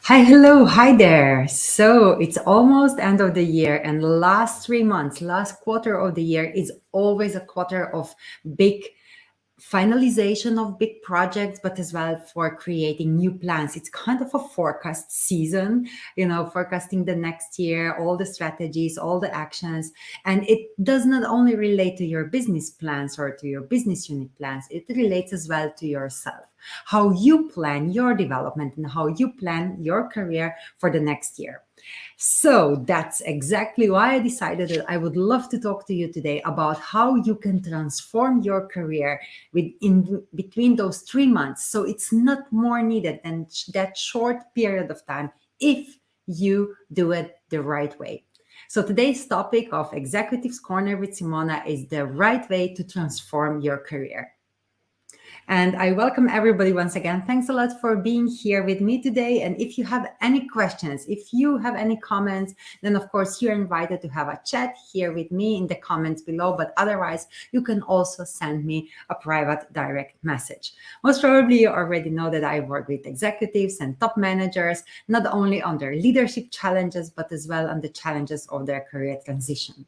Hi, hello, hi there. So it's almost end of the year, and the last 3 months, last quarter of the year is always a quarter of big finalization of big projects, but as well for creating new plans. It's kind of a forecast season, forecasting the next year, all the strategies, all the actions. And it does not only relate to your business plans or to your business unit plans, it relates as well to yourself, how you plan your development and how you plan your career for the next year. So that's exactly why I decided that I would love to talk to you today about how you can transform your career in between those 3 months. So it's not more needed than that short period of time if you do it the right way. So today's topic of Executives Corner with Simona is the right way to transform your career. And I welcome everybody once again. Thanks a lot for being here with me today. And if you have any questions, if you have any comments, then of course you're invited to have a chat here with me in the comments below. But otherwise, you can also send me a private direct message. Most probably you already know that I work with executives and top managers, not only on their leadership challenges, but as well on the challenges of their career transition.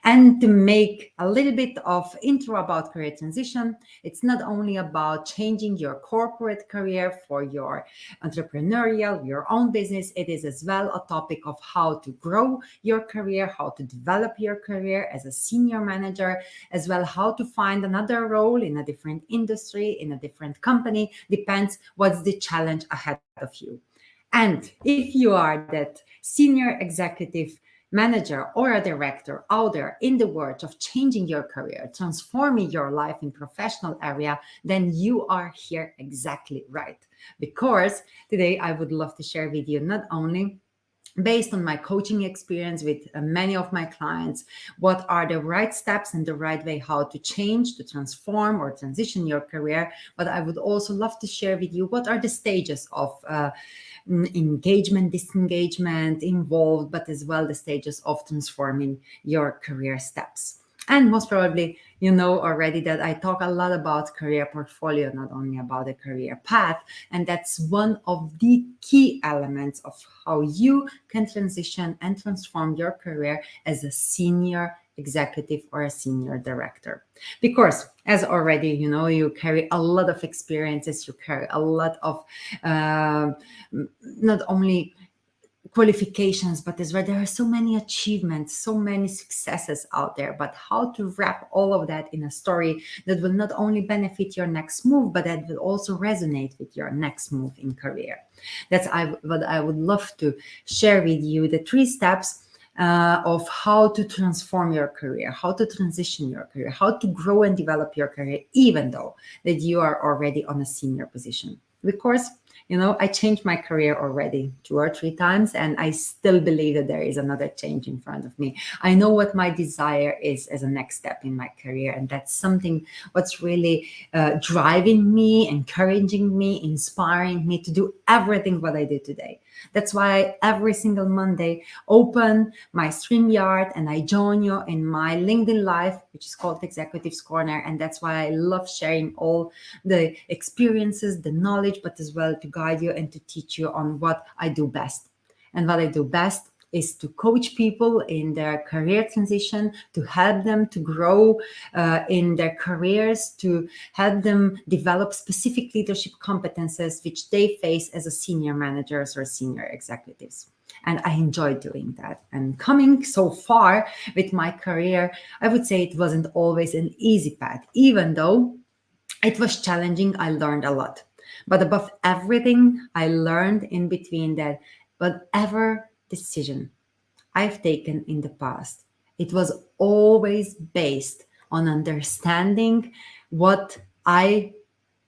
And to make a little bit of intro about career transition, it's not only about changing your corporate career for your entrepreneurial, your own business. It is as well a topic of how to grow your career, how to develop your career as a senior manager, as well how to find another role in a different industry, in a different company. Depends what's the challenge ahead of you. And if you are that senior executive manager or a director out there in the world of changing your career, transforming your life in professional area, then you are here exactly right. Because today I would love to share with you not only based on my coaching experience with many of my clients, what are the right steps and the right way how to change, to transform or transition your career. But I would also love to share with you what are the stages of engagement, disengagement involved, but as well the stages of transforming your career steps. And most probably, you know already that I talk a lot about career portfolio, not only about the career path. And that's one of the key elements of how you can transition and transform your career as a senior executive or a senior director. Because as already, you carry a lot of experiences, you carry a lot of not only qualifications, but as well there are so many achievements, so many successes out there. But how to wrap all of that in a story that will not only benefit your next move, but that will also resonate with your next move in career. That's what I would love to share with you, the 3 steps of how to transform your career, how to transition your career, how to grow and develop your career, even though that you are already on a senior position. Because I changed my career already 2 or 3 times, and I still believe that there is another change in front of me. I know what my desire is as a next step in my career, and that's something what's really driving me, encouraging me, inspiring me to do everything what I do today. That's why every single Monday open my StreamYard and I join you in my LinkedIn Live, which is called Executives Corner. And that's why I love sharing all the experiences, the knowledge, but as well to guide you and to teach you on what I do best. And what I do best is to coach people in their career transition, to help them to grow in their careers, to help them develop specific leadership competences which they face as a senior managers or senior executives. And I enjoy doing that. And coming so far with my career, I would say it wasn't always an easy path. Even though it was challenging, I learned a lot. But above everything, I learned in between that whatever decision I've taken in the past, it was always based on understanding what I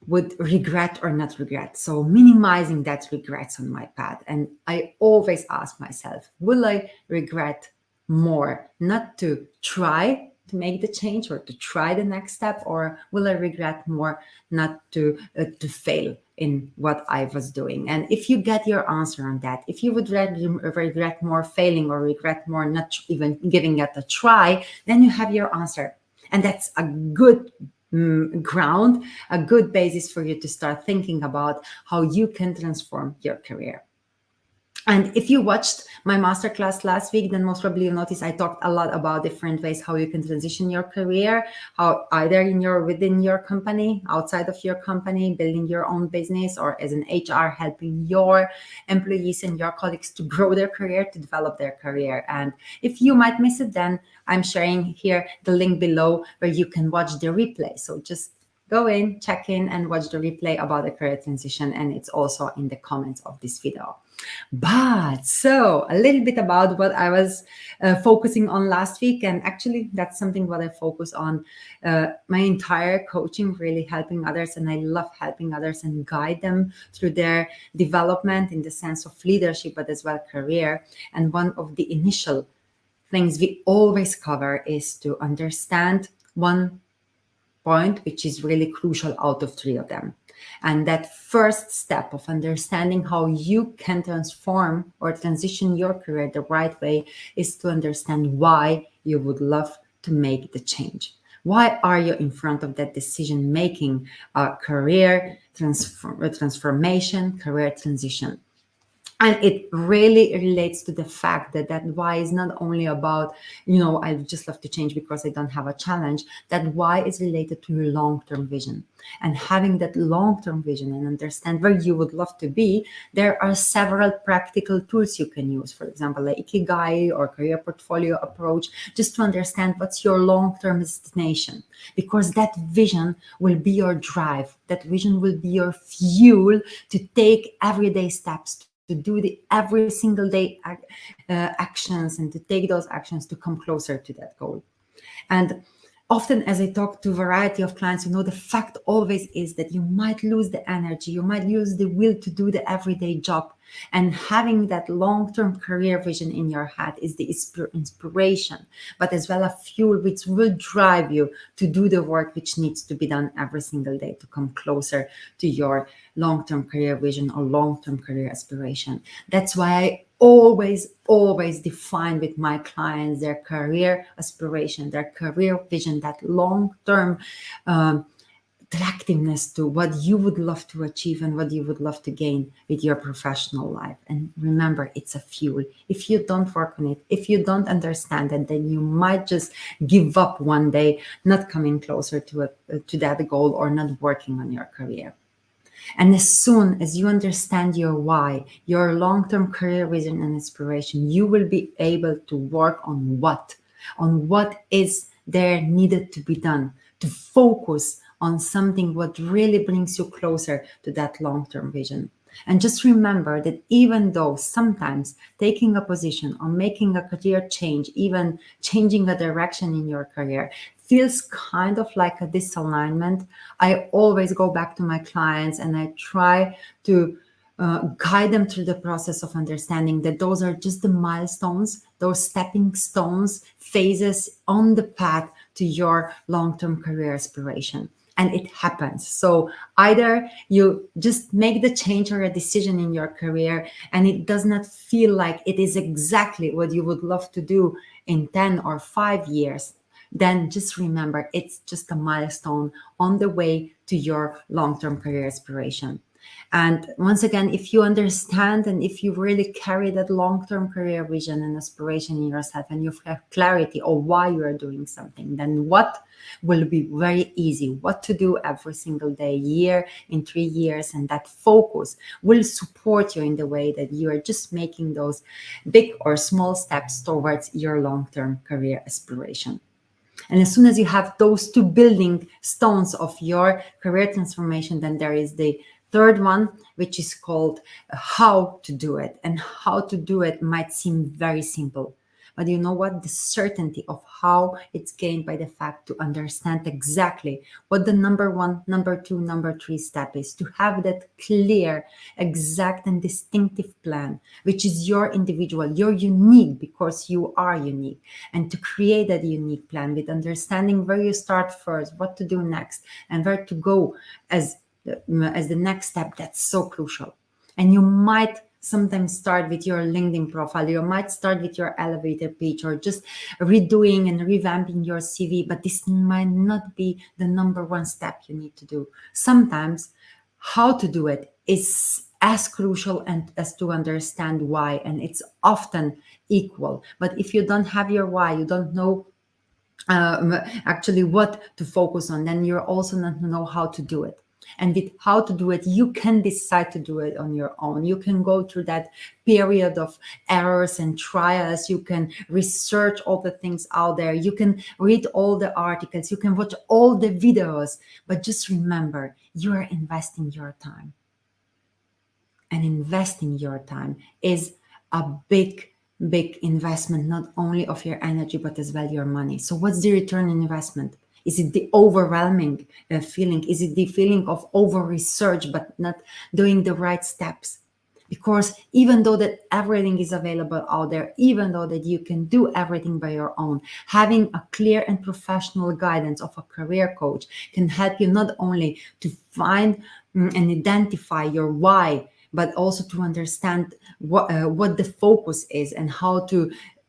would regret or not regret. So minimizing that regrets on my path. And I always ask myself, will I regret more not to try to make the change or to try the next step, or will I regret more not to fail in what I was doing? And if you get your answer on that, if you would regret more failing or regret more not even giving it a try, then you have your answer. And that's a good ground, a good basis for you to start thinking about how you can transform your career. And if you watched my masterclass last week, then most probably you noticed I talked a lot about different ways how you can transition your career, how either within your company, outside of your company, building your own business, or as an HR helping your employees and your colleagues to grow their career, to develop their career. And if you might miss it, then I'm sharing here the link below where you can watch the replay. So just go in, check in, and watch the replay about the career transition. And it's also in the comments of this video. But so a little bit about what I was focusing on last week. And actually, that's something what I focus on my entire coaching, really helping others. And I love helping others and guide them through their development in the sense of leadership, but as well career. And one of the initial things we always cover is to understand one point, which is really crucial out of three of them. And that first step of understanding how you can transform or transition your career the right way is to understand why you would love to make the change. Why are you in front of that decision making career transformation, career transition? And it really relates to the fact that that why is not only about, I just love to change because I don't have a challenge. That why is related to your long-term vision. And having that long-term vision and understand where you would love to be, there are several practical tools you can use. For example, like Ikigai or career portfolio approach, just to understand what's your long-term destination. Because that vision will be your drive. That vision will be your fuel to take everyday steps, to do the every single day actions, and to take those actions to come closer to that goal. And often as I talk to a variety of clients, the fact always is that you might lose the energy, you might lose the will to do the everyday job. And having that long-term career vision in your head is the inspiration, but as well a fuel which will drive you to do the work which needs to be done every single day to come closer to your long-term career vision or long-term career aspiration. That's why I always define with my clients their career aspiration, their career vision, that long-term attractiveness to what you would love to achieve and what you would love to gain with your professional life. And remember, it's a fuel. If you don't work on it, if you don't understand it, then you might just give up one day, not coming closer to that goal or not working on your career. And as soon as you understand your why, your long-term career vision and inspiration, you will be able to work on what is there needed to be done, to focus on something what really brings you closer to that long-term vision. And just remember that even though sometimes taking a position or making a career change, even changing a direction in your career, feels kind of like a disalignment, I always go back to my clients and I try to guide them through the process of understanding that those are just the milestones, those stepping stones, phases on the path to your long-term career aspiration. And it happens. So either you just make the change or a decision in your career and it does not feel like it is exactly what you would love to do in 10 or 5 years, then just remember it's just a milestone on the way to your long-term career aspiration. And once again, if you understand and if you really carry that long-term career vision and aspiration in yourself and you have clarity of why you are doing something, then what will be very easy, what to do every single day, year, in 3 years, and that focus will support you in the way that you are just making those big or small steps towards your long-term career aspiration. And as soon as you have those two building stones of your career transformation, then there is the third one, which is called how to do it. And how to do it might seem very simple, But you know what? The certainty of how it's gained by the fact to understand exactly what the number one, number two, number three step is, to have that clear, exact, and distinctive plan, which is your individual. You're unique because you are unique. And to create that unique plan with understanding where you start first, what to do next, and where to go as the next step, that's so crucial. And you might sometimes start with your LinkedIn profile. You might start with your elevator pitch or just redoing and revamping your CV, but this might not be the number one step you need to do. Sometimes how to do it is as crucial and as to understand why, and it's often equal. But if you don't have your why, you don't know actually what to focus on, then you're also not know how to do it. And with how to do it, you can decide to do it on your own. You can go through that period of errors and trials. You can research all the things out there. You can read all the articles. You can watch all the videos. But just remember, you are investing your time. And investing your time is a big investment, not only of your energy, but as well your money. So what's the return on investment? Is it the overwhelming feeling? Is it the feeling of over research, but not doing the right steps? Because even though that everything is available out there, even though that you can do everything by your own, having a clear and professional guidance of a career coach can help you not only to find and identify your why, but also to understand what the focus is and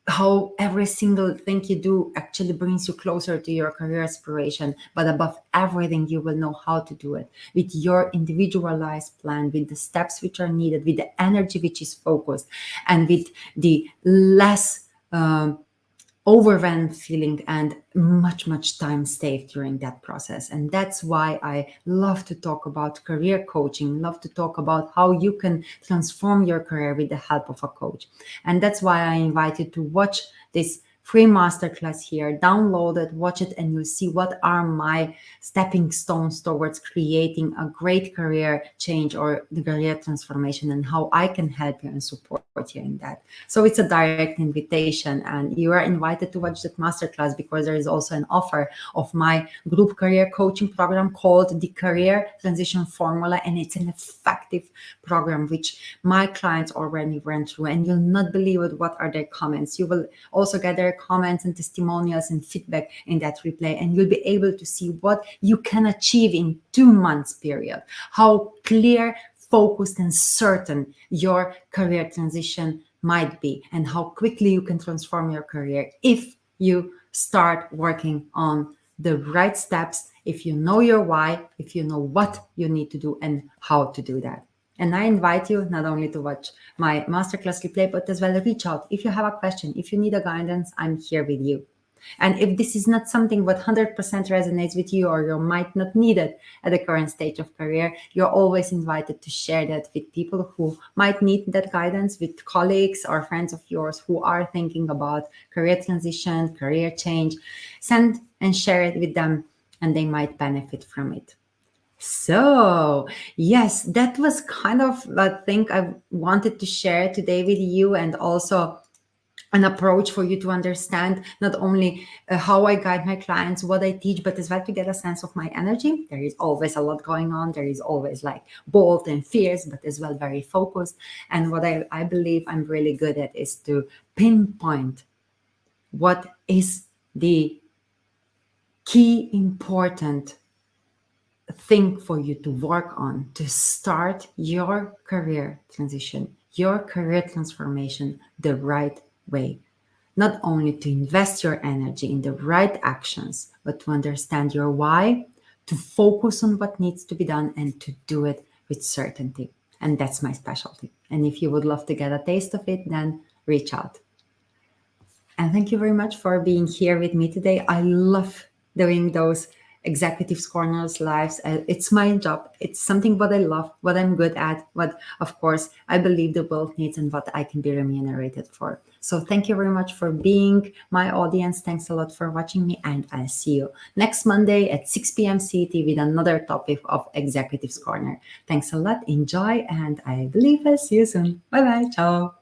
how every single thing you do actually brings you closer to your career aspiration. But above everything, you will know how to do it with your individualized plan, with the steps which are needed, with the energy which is focused, and with the less overwhelmed feeling and much time saved during that process. And that's why I love to talk about career coaching, love to talk about how you can transform your career with the help of a coach. And that's why I invite you to watch this free masterclass here, download it, watch it, and you'll see what are my stepping stones towards creating a great career change or the career transformation, and how I can help you and support you in that. So it's a direct invitation, and you are invited to watch that masterclass because there is also an offer of my group career coaching program called the Career Transition Formula, and it's an effective program which my clients already went through, and you'll not believe it, what are their comments. You will also get their comments and testimonials and feedback in that replay, and you'll be able to see what you can achieve in 2 months period, how clear, focused, and certain your career transition might be, and how quickly you can transform your career if you start working on the right steps, if you know your why, if you know what you need to do and how to do that. And I invite you not only to watch my masterclass replay, but as well reach out. If you have a question, if you need a guidance, I'm here with you. And if this is not something what 100% resonates with you, or you might not need it at the current stage of career, you're always invited to share that with people who might need that guidance, with colleagues or friends of yours who are thinking about career transition, career change. Send and share it with them, and they might benefit from it. So, yes, that was kind of the thing I wanted to share today with you, and also an approach for you to understand not only how I guide my clients, what I teach, but as well to get a sense of my energy. There is always a lot going on. There is always like bold and fierce, but as well very focused. And what I believe I'm really good at is to pinpoint what is the key important thing for you to work on to start your career transition, your career transformation the right way. Not only to invest your energy in the right actions, but to understand your why, to focus on what needs to be done, and to do it with certainty. And that's my specialty. And if you would love to get a taste of it, then reach out. And thank you very much for being here with me today. I love doing those executives corners lives. It's my job. It's something what I love, what I'm good at, what of course I believe the world needs, and what I can be remunerated for. So thank you very much for being my audience. Thanks a lot for watching me, and I'll see you next Monday at 6 p.m. CET with another topic of Executives Corner. Thanks a lot. Enjoy, and I believe I'll see you soon. Bye bye. Ciao.